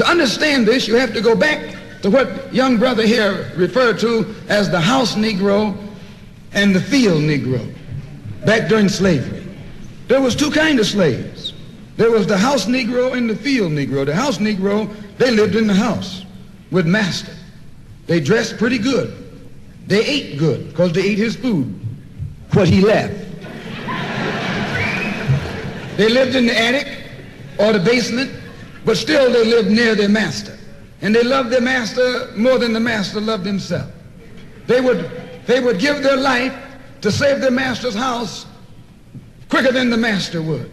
To understand this, you have to go back to what young brother here referred to as the house Negro and the field Negro. Back during slavery, there was two kinds of slaves. There was the house Negro and the field Negro. The house Negro, they lived in the house with master. They dressed pretty good. They ate good because they ate his food, what he left. They lived in the attic or the basement, but still they lived near their master. And they loved their master more than the master loved himself. They would give their life to save their master's house quicker than the master would.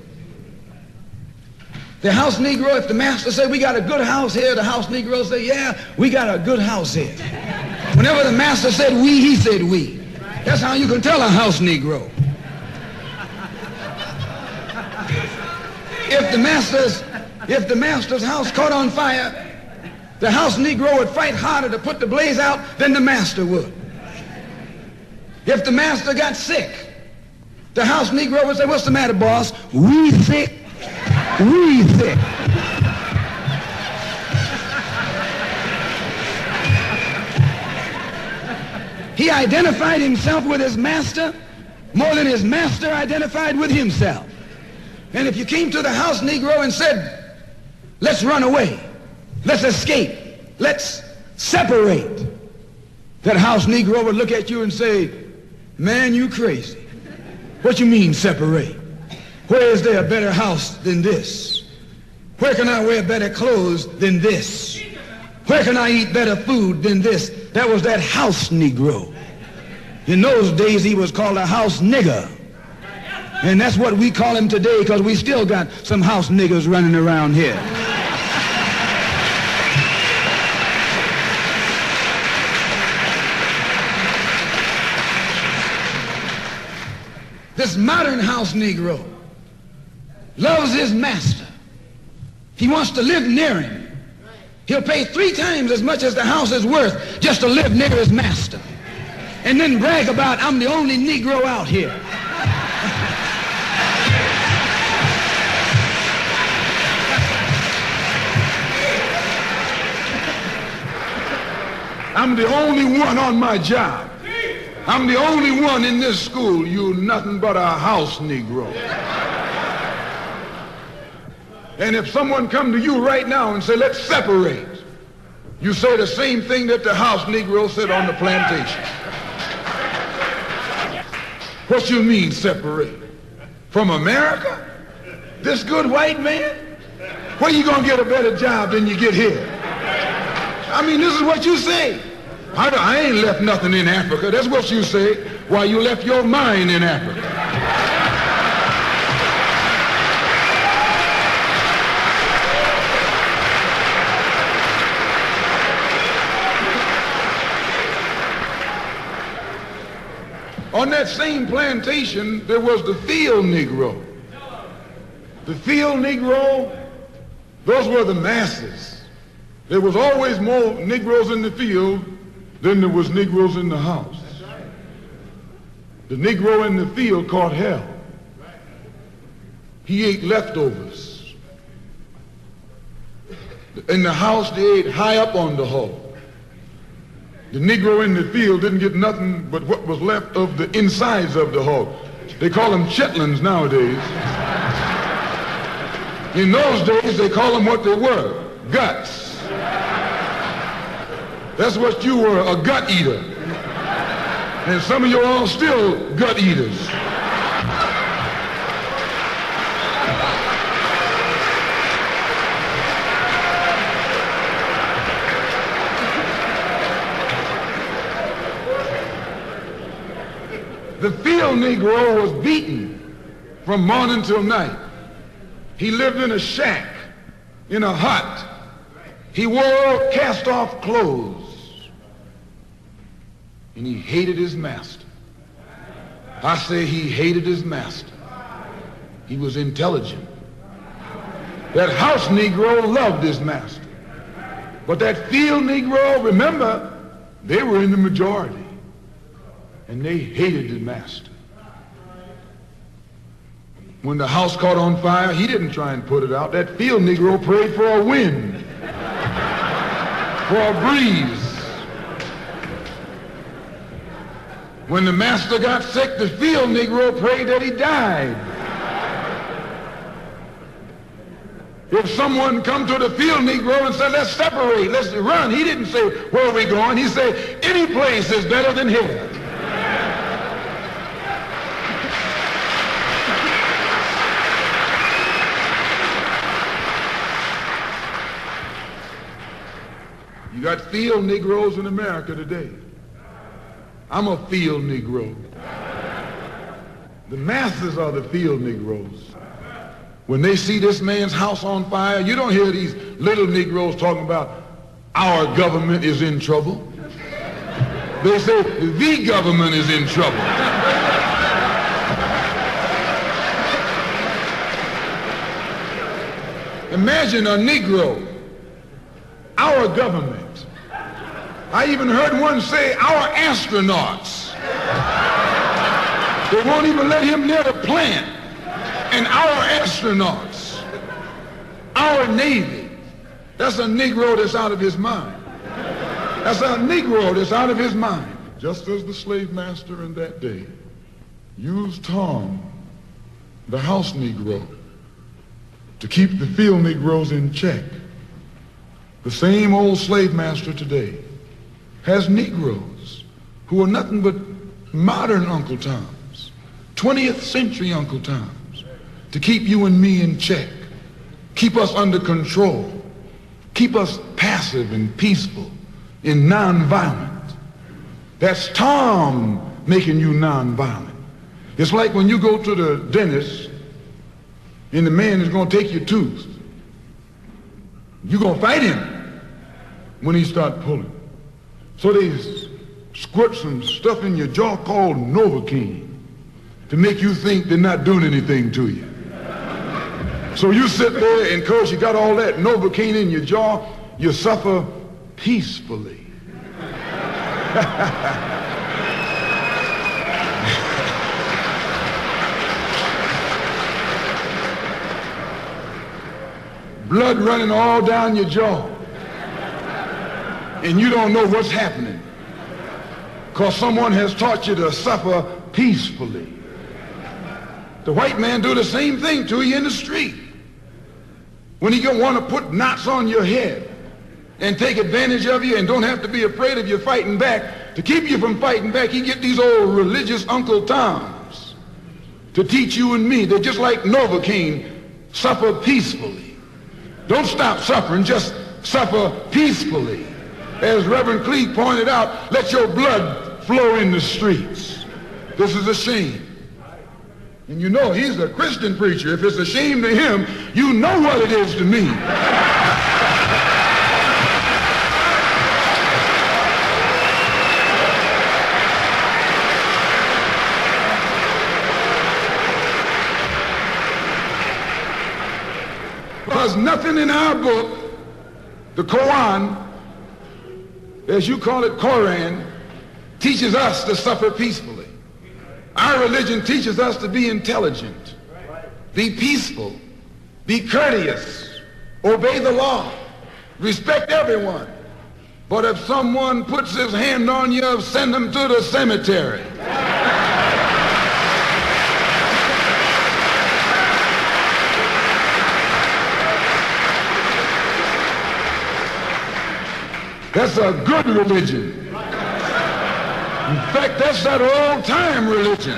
The house Negro, if the master said, we got a good house here, the house Negro say, yeah, we got a good house here. Whenever the master said we, he said we. That's how you can tell a house Negro. If the master's house caught on fire, the house Negro would fight harder to put the blaze out than the master would. If the master got sick, the house Negro would say, what's the matter, boss? We sick. We sick. He identified himself with his master more than his master identified with himself. And if you came to the house Negro and said, let's run away, let's escape, let's separate, that house Negro would look at you and say, man, you crazy. What you mean separate? Where is there a better house than this? Where can I wear better clothes than this? Where can I eat better food than this? That was that house Negro. In those days, he was called a house nigger. And that's what we call him today because we still got some house niggers running around here. This modern house Negro loves his master. He wants to live near him. He'll pay 3 times as much as the house is worth just to live near his master. And then brag about, I'm the only Negro out here. I'm the only one on my job. I'm the only one in this school. You're nothing but a house Negro. And if someone come to you right now and say, let's separate, you say the same thing that the house Negro said on the plantation. What you mean separate? From America? This good white man? Where you gonna get a better job than you get here? I mean, this is what you say. I ain't left nothing in Africa. That's what you say. Why, you left your mind in Africa. On that same plantation, there was the field Negro. The field Negro, those were the masses. There was always more Negroes in the field than there was Negroes in the house. The Negro in the field caught hell. He ate leftovers. In the house, they ate high up on the hog. The Negro in the field didn't get nothing but what was left of the insides of the hog. They call them chitlins nowadays. In those days, they call them what they were, guts. That's what you were, a gut eater. And some of you all still gut eaters. The field Negro was beaten from morning till night. He lived in a shack, in a hut. He wore cast-off clothes. And he hated his master. I say he hated his master. He was intelligent. That house Negro loved his master. But that field Negro, remember, they were in the majority. And they hated the master. When the house caught on fire, he didn't try and put it out. That field Negro prayed for a wind. for a breeze. When the master got sick, the field Negro prayed that he died. If someone come to the field Negro and said, let's separate, let's run, he didn't say, where are we going? He said, any place is better than here. You got field Negroes in America today. I'm a field Negro. The masses are the field Negroes. When they see this man's house on fire, you don't hear these little Negroes talking about our government is in trouble. They say the government is in trouble. Imagine a Negro, our government. I even heard one say our astronauts. They won't even let him near the plant. And our astronauts, our Navy, that's a Negro that's out of his mind. That's a Negro that's out of his mind. Just as the slave master in that day used Tom, the house Negro, to keep the field Negroes in check, the same old slave master today has Negroes who are nothing but modern Uncle Toms, 20th century Uncle Toms, to keep you and me in check, keep us under control, keep us passive and peaceful and nonviolent. That's Tom making you nonviolent. It's like when you go to the dentist and the man is going to take your tooth. You're going to fight him when he start pulling. So they squirt some stuff in your jaw called Novocaine to make you think they're not doing anything to you. So you sit there, and because you got all that Novocaine in your jaw, you suffer peacefully. Blood running all down your jaw. And you don't know what's happening because someone has taught you to suffer peacefully. The white man do the same thing to you in the street. When he want to put knots on your head and take advantage of you and don't have to be afraid of you fighting back, to keep you from fighting back, he get these old religious Uncle Toms to teach you and me. They're just like Novocaine, suffer peacefully. Don't stop suffering, just suffer peacefully. As Reverend Cleave pointed out, let your blood flow in the streets. This is a shame. And you know he's a Christian preacher. If it's a shame to him, you know what it is to me. Because nothing in our book, the Quran, as you call it, Koran, teaches us to suffer peacefully. Our religion teaches us to be intelligent, be peaceful, be courteous, obey the law, respect everyone. But if someone puts his hand on you, send him to the cemetery. That's a good religion. In fact, that's that old-time religion.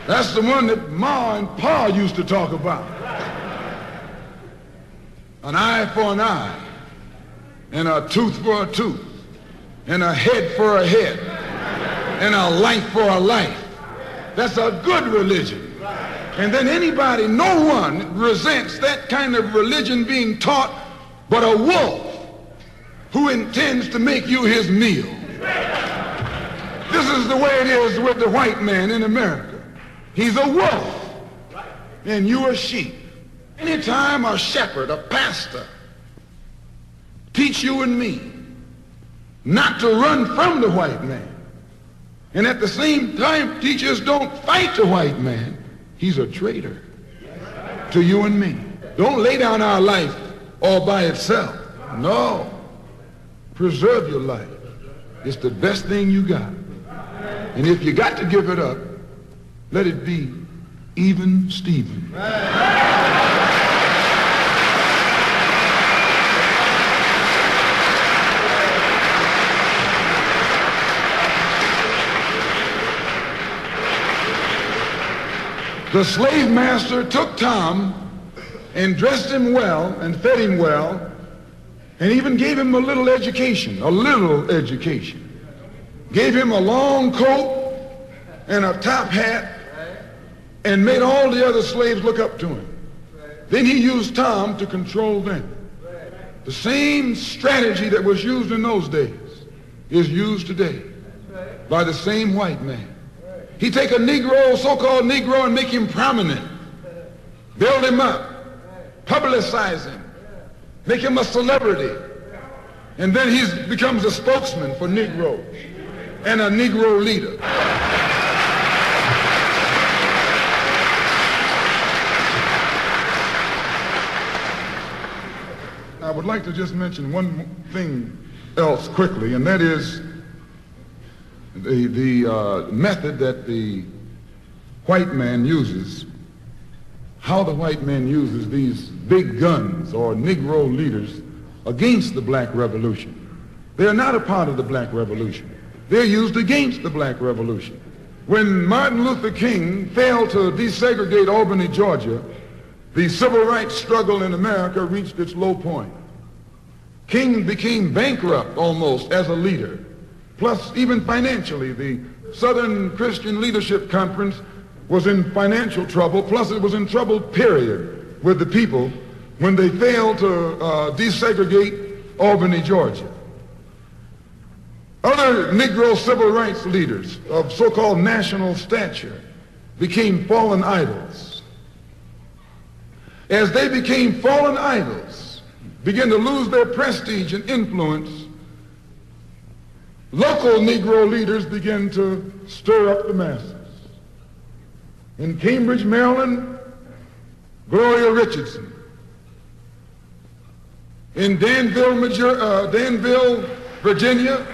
That's the one that Ma and Pa used to talk about. An eye for an eye, and a tooth for a tooth, and a head for a head, and a life for a life. That's a good religion. And then anybody, no one resents that kind of religion being taught but a wolf who intends to make you his meal. This is the way it is with the white man in America. He's a wolf and you a sheep. Anytime a shepherd, a pastor, teach you and me not to run from the white man, and at the same time teach us don't fight the white man, he's a traitor. to you and me. Don't lay down our life all by itself. No. Preserve your life. It's the best thing you got. And if you got to give it up, let it be even Stephen. The slave master took Tom and dressed him well and fed him well and even gave him a little education. Gave him a long coat and a top hat and made all the other slaves look up to him. Then he used Tom to control them. The same strategy that was used in those days is used today by the same white man. He take a Negro, so-called Negro, and make him prominent, build him up, publicize him, make him a celebrity, and then he becomes a spokesman for Negroes and a Negro leader. I would like to just mention one thing else quickly, and that is the method that the white man uses, how the white man uses these big guns or Negro leaders against the black revolution. They are not a part of the black revolution. They're used against the black revolution. When Martin Luther King failed to desegregate Albany, Georgia, the civil rights struggle in America reached its low point. King became bankrupt almost as a leader. Plus, even financially, the Southern Christian Leadership Conference was in financial trouble. Plus, it was in trouble, period, with the people when they failed to desegregate Albany, Georgia. Other Negro civil rights leaders of so-called national stature became fallen idols. As they became fallen idols, began to lose their prestige and influence, local Negro leaders began to stir up the masses. In Cambridge, Maryland, Gloria Richardson. In Danville, Virginia,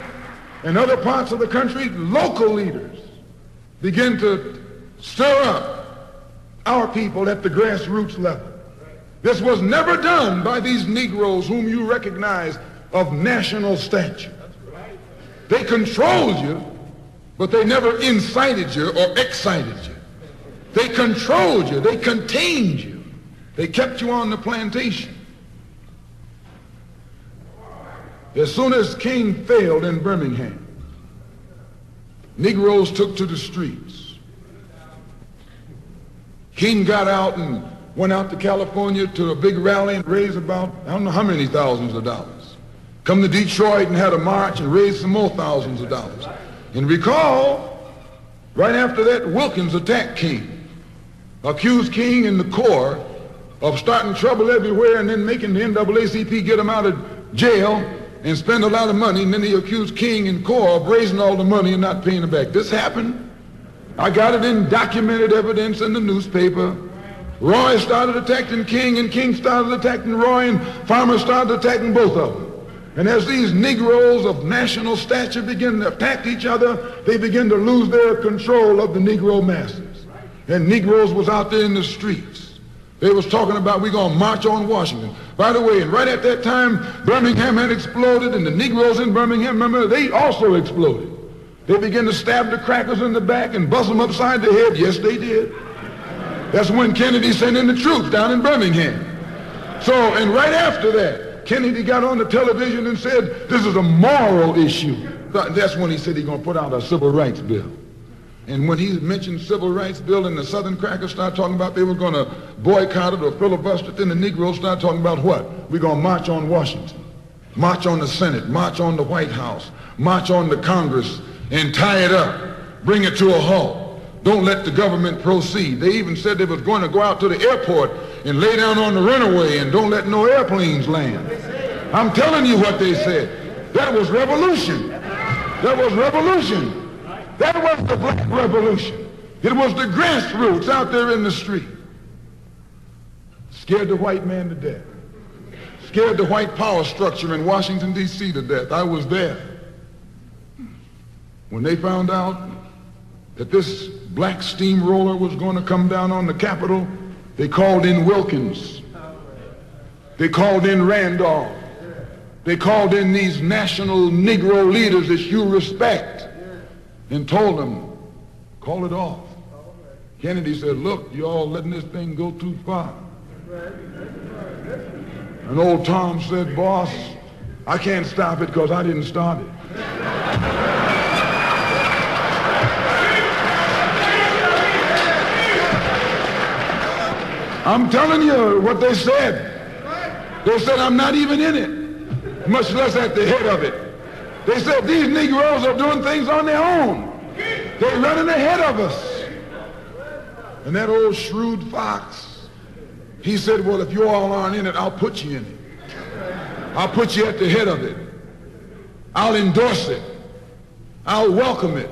and other parts of the country, local leaders began to stir up our people at the grassroots level. This was never done by these Negroes whom you recognize of national stature. They controlled you, but they never incited you or excited you. They controlled you. They contained you. They kept you on the plantation. As soon as King failed in Birmingham, Negroes took to the streets. King got out and went out to California to a big rally and raised about, I don't know how many thousands of dollars. Come to Detroit and had a march and raised some more thousands of dollars. And recall, right after that, Wilkins attacked King, accused King and the Corps of starting trouble everywhere and then making the NAACP get him out of jail and spend a lot of money, and then he accused King and Corps of raising all the money and not paying it back. This happened. I got it in documented evidence in the newspaper. Roy started attacking King, and King started attacking Roy, and farmers started attacking both of them. And as these Negroes of national stature begin to attack each other, they begin to lose their control of the Negro masses. And Negroes was out there in the streets. They was talking about, we're going to march on Washington. By the way, and right at that time, Birmingham had exploded, and the Negroes in Birmingham, remember, they also exploded. They began to stab the crackers in the back and bust them upside the head. Yes, they did. That's when Kennedy sent in the troops down in Birmingham. So, and right after that, Kennedy got on the television and said, this is a moral issue. That's when he said he's going to put out a civil rights bill. And when he mentioned civil rights bill and the Southern crackers started talking about they were going to boycott it or filibuster it, then the Negroes started talking about what? We're going to march on Washington, march on the Senate, march on the White House, march on the Congress, and tie it up, bring it to a halt. Don't let the government proceed. They even said they was going to go out to the airport and lay down on the runway and don't let no airplanes land. I'm telling you what they said. That was revolution. That was revolution. That was the black revolution. It was the grassroots out there in the street. Scared the white man to death. Scared the white power structure in Washington, D.C. to death. I was there. When they found out that this black steamroller was going to come down on the Capitol, they called in Wilkins. They called in Randolph. They called in these national Negro leaders that you respect and told them, call it off. Kennedy said, look, you all letting this thing go too far. And old Tom said, boss, I can't stop it because I didn't start it. I'm telling you what they said. They said, I'm not even in it, much less at the head of it. They said, these Negroes are doing things on their own. They're running ahead of us. And that old shrewd fox, he said, well, if you all aren't in it, I'll put you in it. I'll put you at the head of it. I'll endorse it. I'll welcome it.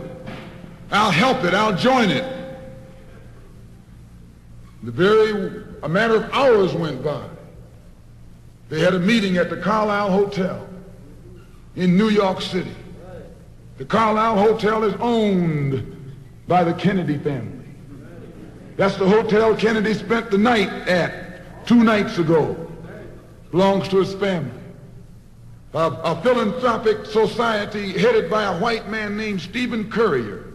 I'll help it. I'll join it. A matter of hours went by. They had a meeting at the Carlisle Hotel in New York City. The Carlisle Hotel is owned by the Kennedy family. That's the hotel Kennedy spent the night at 2 nights ago. Belongs to his family. A philanthropic society headed by a white man named Stephen Currier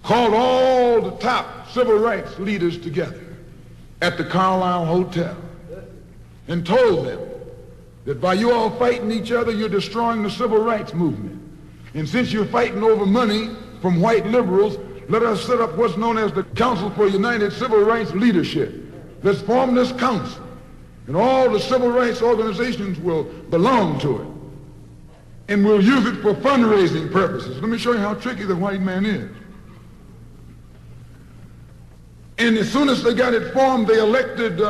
called all the top civil rights leaders together at the Carlisle Hotel and told them that by you all fighting each other, you're destroying the civil rights movement. And since you're fighting over money from white liberals, let us set up what's known as the Council for United Civil Rights Leadership. Let's form this council, and all the civil rights organizations will belong to it. And we'll use it for fundraising purposes. Let me show you how tricky the white man is. And as soon as they got it formed, they elected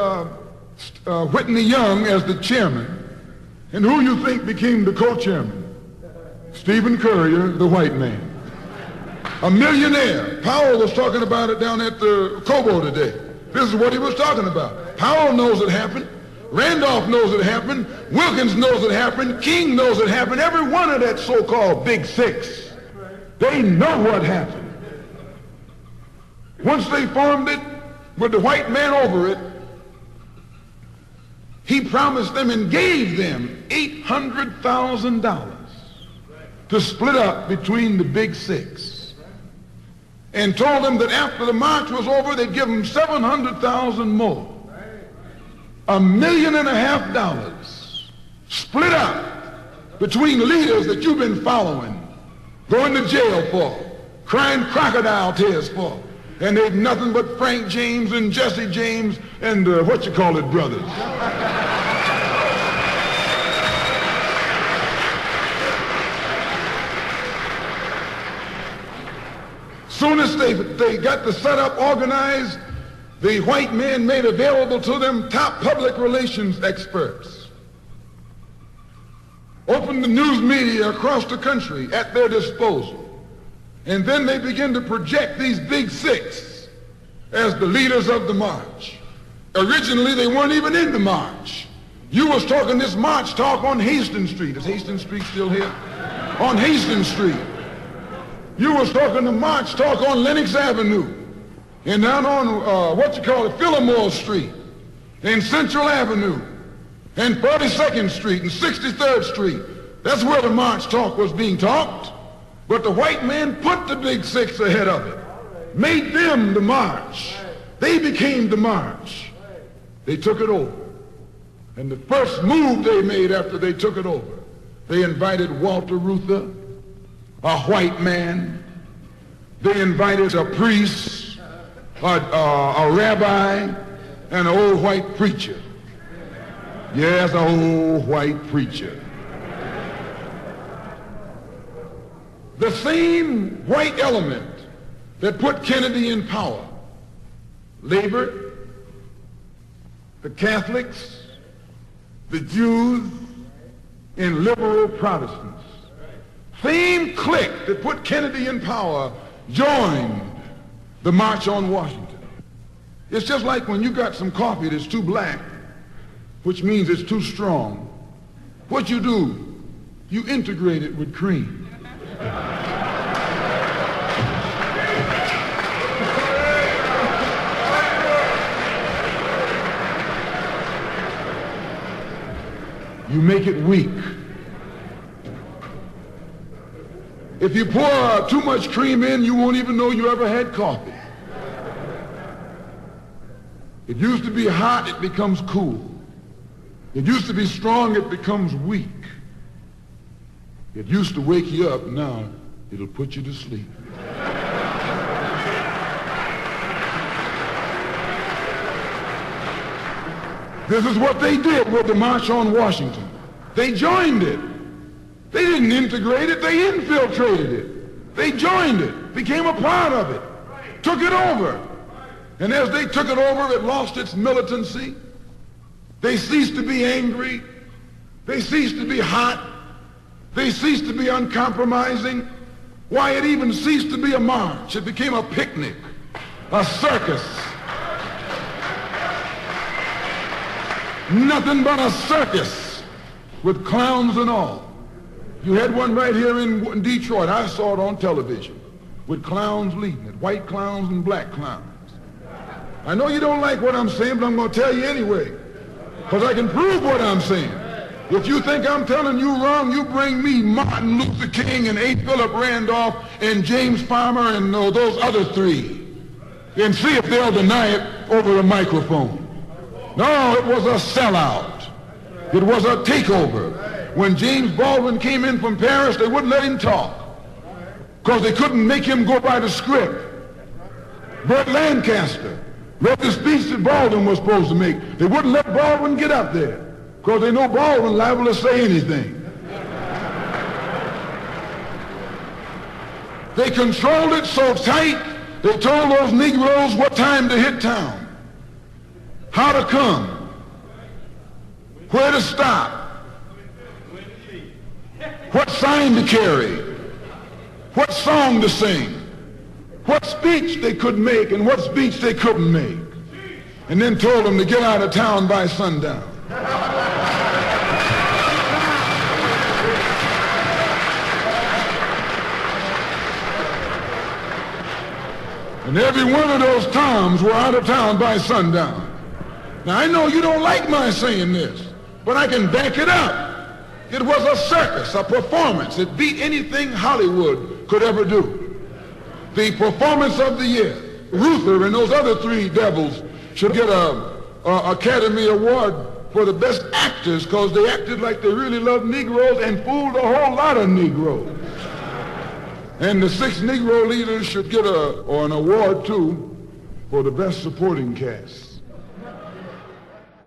Whitney Young as the chairman. And who you think became the co-chairman? Stephen Currier, the white man. A millionaire. Powell was talking about it down at the Cobo today. This is what he was talking about. Powell knows it happened. Randolph knows it happened. Wilkins knows it happened. King knows it happened. Every one of that so-called Big Six, they know what happened. Once they formed it with the white man over it, he promised them and gave them $800,000 to split up between the Big Six, and told them that after the march was over, they'd give them $700,000 more. $1.5 million split up between leaders that you've been following, going to jail for, crying crocodile tears for, and they've nothing but Frank James and Jesse James and brothers. Soon as they got the setup organized, the white men made available to them top public relations experts, opened the news media across the country at their disposal, and then they began to project these Big Six as the leaders of the march. Originally, they weren't even in the march. You was talking this march talk on Hastings Street. Is Hastings Street still here? On Hastings Street. You was talking the march talk on Lenox Avenue, and down on Fillmore Street, and Central Avenue, and 42nd Street, and 63rd Street. That's where the march talk was being talked. But the white man put the Big Six ahead of it, made them the march. They became the march. They took it over. And the first move they made after they took it over, they invited Walter Reuther, a white man. They invited a priest, a rabbi, and an old white preacher. Yes, an old white preacher. The same white element that put Kennedy in power, labor, the Catholics, the Jews, and liberal Protestants. Same clique that put Kennedy in power joined the March on Washington. It's just like when you got some coffee that's too black which means it's too strong, what you do, you integrate it with cream. You make it weak. If you pour too much cream in, you won't even know you ever had coffee. It used to be hot, it becomes cool. It used to be strong, it becomes weak. It used to wake you up, now it'll put you to sleep. This is what they did with the March on Washington. They joined it. They didn't integrate it, they infiltrated it. They joined it, became a part of it, took it over. And as they took it over, it lost its militancy. They ceased to be angry. They ceased to be hot. They ceased to be uncompromising. Why, it even ceased to be a march. It became a picnic, a circus. Nothing but a circus with clowns and all. You had one right here in Detroit. I saw it on television with clowns leading it, white clowns and black clowns. I know you don't like what I'm saying, but I'm going to tell you anyway, because I can prove what I'm saying. If you think I'm telling you wrong, you bring me Martin Luther King and A. Philip Randolph and James Farmer and those other three, and see if they'll deny it over a microphone. No, it was a sellout. It was a takeover. When James Baldwin came in from Paris, they wouldn't let him talk because they couldn't make him go by the script. Burt Lancaster read the speech that Baldwin was supposed to make. They wouldn't let Baldwin get up there because they know Baldwin liable to say anything. They controlled it so tight, they told those Negroes what time to hit town, how to come, where to stop, what sign to carry, what song to sing, what speech they could make and what speech they couldn't make, and then told them to get out of town by sundown. And every one of those Toms were out of town by sundown. Now, I know you don't like my saying this, but I can back it up. It was a circus, a performance. It beat anything Hollywood could ever do. The performance of the year. Ruther and those other three devils should get a Academy Award for the best actors because they acted like they really loved Negroes and fooled a whole lot of Negroes. And the 6 Negro leaders should get an award too for the best supporting cast.